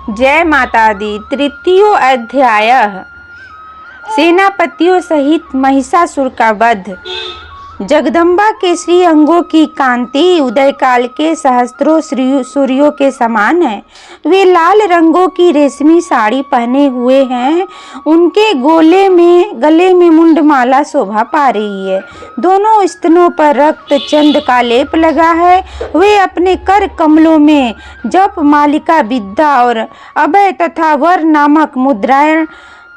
जय माता दी। तृतीयो अध्याय। सेनापतियों सहित महिषासुर का वध। जगदम्बा के श्री अंगों की कांति उदय काल के सहस्त्रों सूर्यों के समान है। वे लाल रंगों की रेशमी साड़ी पहने हुए हैं। उनके गले में मुंडमाला शोभा पा रही है। दोनों स्तनों पर रक्त चंद का लेप लगा है। वे अपने कर कमलों में जप मालिका विद्या और अभय तथा वर नामक मुद्राएं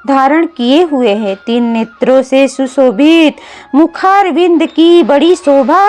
धारण किए हुए हैं। 3 नेत्रों से सुशोभित मुखारविंद की बड़ी शोभा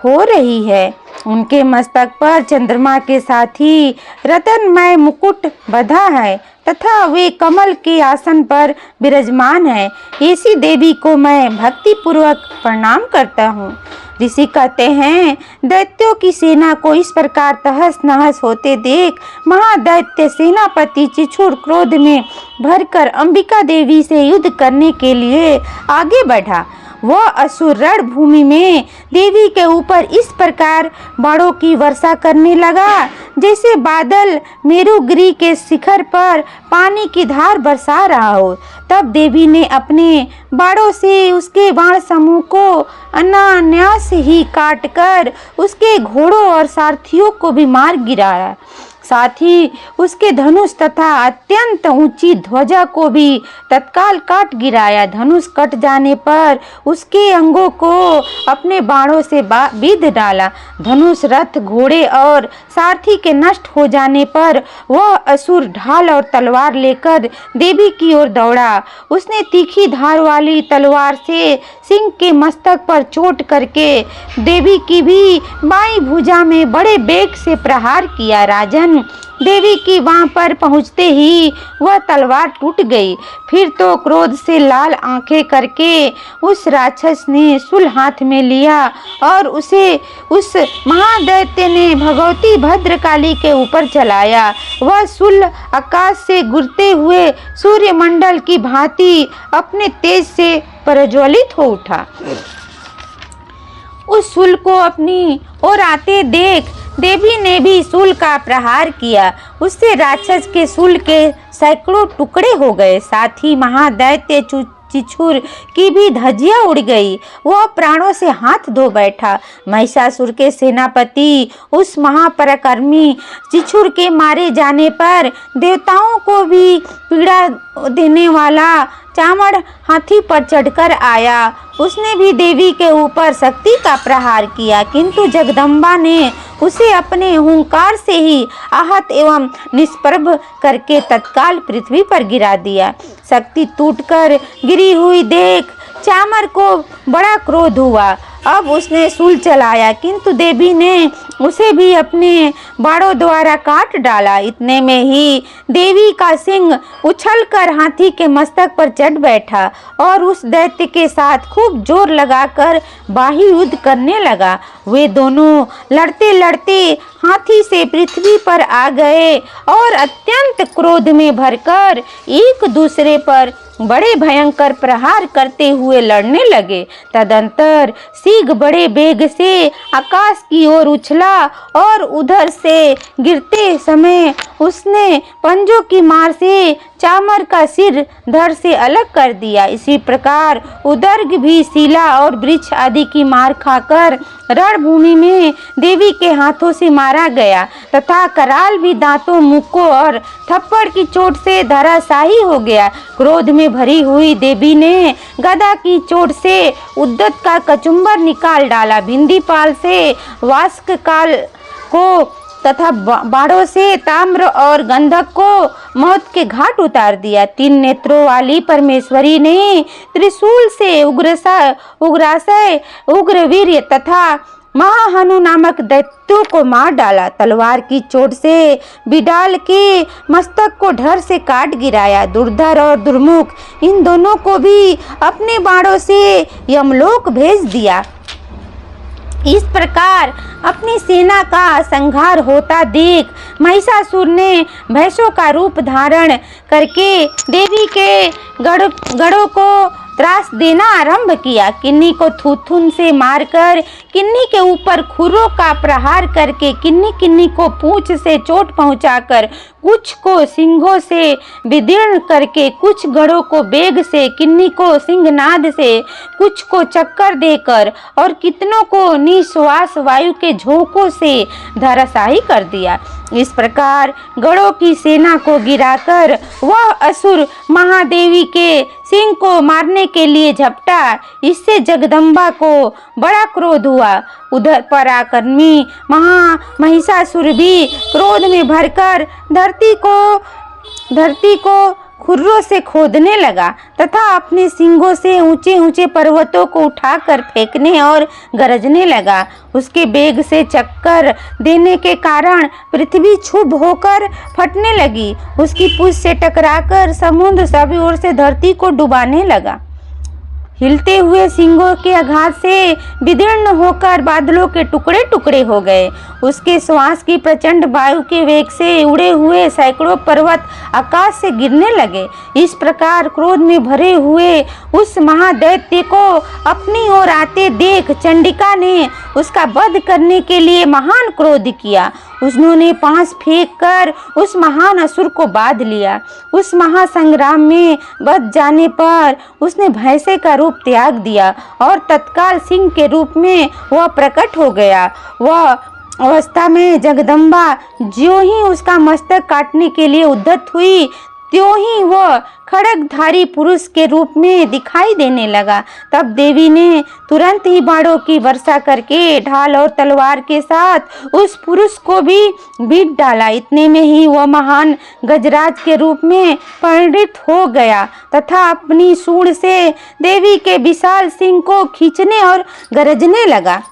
हो रही है। उनके मस्तक पर चंद्रमा के साथ ही रत्नमय मुकुट बंधा है तथा वे कमल के आसन पर विराजमान है। ऐसी देवी को मैं भक्ति पूर्वक प्रणाम करता हूँ। ऋषि कहते हैं, दैत्यों की सेना को इस प्रकार तहस नहस होते देख महादैत्य सेनापति चिछुर क्रोध में भरकर अंबिका देवी से युद्ध करने के लिए आगे बढ़ा। वह असुर रणभूमि में देवी के ऊपर इस प्रकार बाणों की वर्षा करने लगा जैसे बादल मेरुगिरी के शिखर पर पानी की धार बरसा रहा हो। तब देवी ने अपने बाणों से उसके बाण समूह को अनायास ही काटकर उसके घोड़ों और सारथियों को भी मार गिराया। साथ ही उसके धनुष तथा अत्यंत ऊंची ध्वजा को भी तत्काल काट गिराया। धनुष कट जाने पर उसके अंगों को अपने बाणों से बीध डाला। धनुष, रथ, घोड़े और सारथी के नष्ट हो जाने पर वह असुर ढाल और तलवार लेकर देवी की ओर दौड़ा। उसने तीखी धार वाली तलवार से सिंह के मस्तक पर चोट करके देवी की भी बाईं भुजा में बड़े वेग से प्रहार किया। राजन, देवी की बांह पर पहुंचते ही वह तलवार टूट गई। फिर तो क्रोध से लाल आंखें करके उस राक्षस ने शूल हाथ में लिया और उसे उस महादैत्य ने भगवती भद्रकाली के ऊपर चलाया। वह शूल आकाश से गिरते हुए सूर्यमंडल की भांति अपने तेज से प्रज्वलित हो उठा। उस शूल को अपनी ओर आते देख देवी ने भी शूल का प्रहार किया। उससे राक्षस के शूल के सैकड़ों टुकड़े हो गए। साथ ही महादैत्य चिछुर की भी धज्जियां उड़ गई। वह प्राणों से हाथ धो बैठा। महिषासुर के सेनापति उस महापराक्रमी चिछुर के मारे जाने पर देवताओं को भी पीड़ा देने वाला चामड़ हाथी पर चढ़कर आया। उसने भी देवी के ऊपर शक्ति का प्रहार किया, किंतु जगदम्बा ने उसे अपने हुंकार से ही आहत एवं निष्प्रभ करके तत्काल पृथ्वी पर गिरा दिया। शक्ति टूटकर गिरी हुई देख चामर को बड़ा क्रोध हुआ। अब उसने शूल चलाया, किंतु देवी ने उसे भी अपने बाणों द्वारा काट डाला। इतने में ही देवी का सिंह उछलकर हाथी के मस्तक पर चढ़ बैठा और उस दैत्य के साथ खूब जोर लगाकर बाही युद्ध करने लगा। वे दोनों लड़ते लड़ते हाथी से पृथ्वी पर आ गए और अत्यंत क्रोध में भरकर एक दूसरे पर बड़े भयंकर प्रहार करते हुए लड़ने लगे। तदंतर सिंह बड़े वेग से आकाश की ओर उछला और उधर से गिरते समय उसने पंजों की मार से चामर का सिर धड़ से अलग कर दिया। इसी प्रकार उदर्ग भी शिला और वृक्ष आदि की मार खाकर रणभूमि में देवी के हाथों से मारा गया तथा कराल भी दांतों, मुक्कों और थप्पड़ की चोट से धराशायी हो गया। क्रोध में भरी हुई देवी ने गदा की चोट से उद्दत का कचुम्बर निकाल डाला। भिंदीपाल से वास्क काल को तथा बाणों से ताम्र और गंधक को मौत के घाट उतार दिया। 3 नेत्रों वाली परमेश्वरी ने त्रिशूल से उग्रासय, उग्रवीर्य तथा महाहनु नामक दैत्यों को मार डाला। तलवार की चोट से बिडाल के मस्तक को धड़ से काट गिराया। दुर्धर और दुर्मुख इन दोनों को भी अपने बाणों से यमलोक भेज दिया। इस प्रकार अपनी सेना का संहार होता देख महिषासुर ने भैंसों का रूप धारण करके देवी के गढ़ों को त्रास देना आरंभ किया। किन्नी को थूथुन से मारकर, किन्नी के ऊपर खुरों का प्रहार करके, किन्नी किन्नी को पूंछ से चोट पहुंचाकर, कुछ को सिंगों से विदीर्ण करके, कुछ गढ़ों को बेग से, किन्नी को सिंहनाद से, कुछ को चक्कर देकर और कितनों को निश्वास वायु के झोंकों से धराशायी कर दिया। इस प्रकार गढ़ों की सेना को गिराकर वह असुर महादेवी के सिंह को मारने के लिए झपटा। इससे जगदम्बा को बड़ा क्रोध हुआ। उधर पराक्रमी महिषासुर भी क्रोध में भरकर धरती को खुरों से खोदने लगा तथा अपने सींगों से ऊंचे ऊंचे पर्वतों को उठाकर फेंकने और गरजने लगा। उसके बेग से चक्कर देने के कारण पृथ्वी क्षुब्ध होकर फटने लगी। उसकी पूंछ से टकराकर समुद्र सभी ओर से धरती को डुबाने लगा। हिलते हुए सिंगों के आघात से विदीर्ण होकर बादलों के टुकड़े टुकड़े हो गए। उसके श्वास की प्रचंड वायु के वेग से उड़े हुए सैकड़ों पर्वत आकाश से गिरने लगे। इस प्रकार क्रोध में भरे हुए उस महादैत्य को अपनी ओर आते देख चंडिका ने उसका वध करने के लिए महान क्रोध किया। उन्होंने पास फेंक कर उस महान असुर को बांध लिया। उस महासंग्राम में बच जाने पर उसने भैंसे का रूप त्याग दिया और तत्काल सिंह के रूप में वह प्रकट हो गया। वह अवस्था में जगदम्बा ज्यों ही उसका मस्तक काटने के लिए उद्यत हुई, त्यों ही वह खड्गधारी पुरुष के रूप में दिखाई देने लगा। तब देवी ने तुरंत ही बाणों की वर्षा करके ढाल और तलवार के साथ उस पुरुष को भी बीट डाला। इतने में ही वह महान गजराज के रूप में परिणित हो गया तथा अपनी सूंड से देवी के विशाल सिंह को खींचने और गरजने लगा।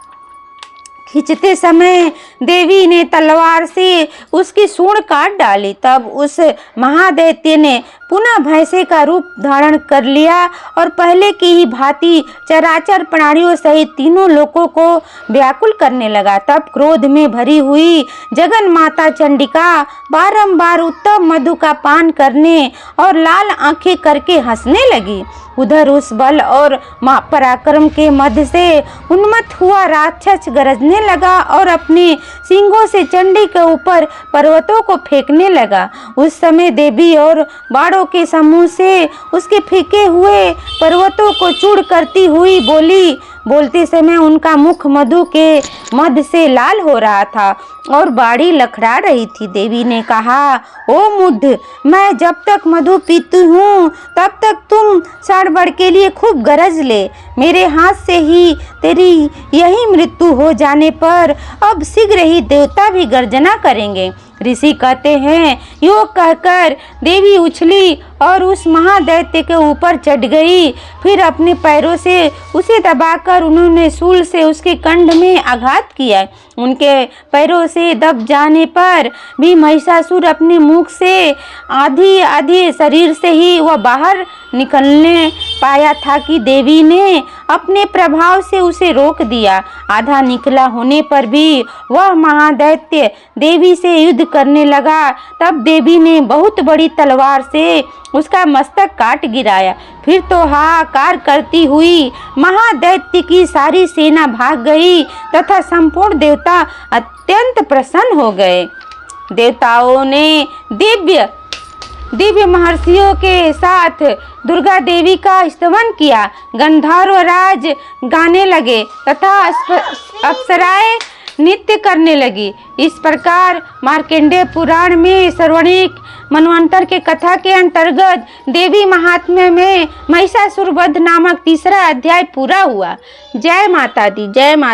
खींचते समय देवी ने तलवार से उसकी सूंड काट डाली। तब उस महादैत्य ने पुनः भैंसे का रूप धारण कर लिया और पहले की ही भांति चराचर प्राणियों सहित तीनों लोकों को व्याकुल करने लगा। तब क्रोध में भरी हुई जगन माता चंडिका बारंबार उत्तम मधु का पान करने और लाल आंखें करके हंसने लगी। उधर उस बल और पराक्रम के मध्य से उन्मत्त हुआ राक्षस गरजने लगा और अपने सींगों से चंडी के ऊपर पर्वतों को फेंकने लगा। उस समय देवी और बाणों के समूह से उसके फेंके हुए पर्वतों को चूर करती हुई बोली। बोलते समय उनका मुख मधु के मध्य से लाल हो रहा था और बाड़ी लखड़ा रही थी। देवी ने कहा, ओ मुग्ध, मैं जब तक मधु पीती हूँ तब तक तुम सड़बड़ के लिए खूब गरज ले। मेरे हाथ से ही तेरी यही मृत्यु हो जाने पर अब शीघ्र ही देवता भी गर्जना करेंगे। ऋषि कहते हैं, यो कहकर देवी उछली और उस महादैत्य के ऊपर चढ़ गई। फिर अपने पैरों से उसे दबाकर उन्होंने शूल से उसके कंठ में आघात किया। उनके पैरों से दब जाने पर भी महिषासुर अपने मुख से आधी शरीर से ही वह बाहर निकलने पाया था कि देवी ने अपने प्रभाव से उसे रोक दिया। आधा निकला होने पर भी वह महादैत्य देवी से युद्ध करने लगा। तब देवी ने बहुत बड़ी तलवार से उसका मस्तक काट गिराया। फिर तो हाहाकार करती हुई महादैत्य की सारी सेना भाग गई तथा संपूर्ण देवता अत्यंत प्रसन्न हो गए। देवताओं ने दिव्य महर्षियों के साथ दुर्गा देवी का स्तवन किया। गंधर्व राज गाने लगे तथा अप्सराएं नृत्य करने लगी। इस प्रकार मार्कंडेय पुराण में श्रवणिक मनवंतर के कथा के अंतर्गत देवी महात्म्य में महिषासुर वध नामक तीसरा अध्याय पूरा हुआ। जय माता दी, जय माता।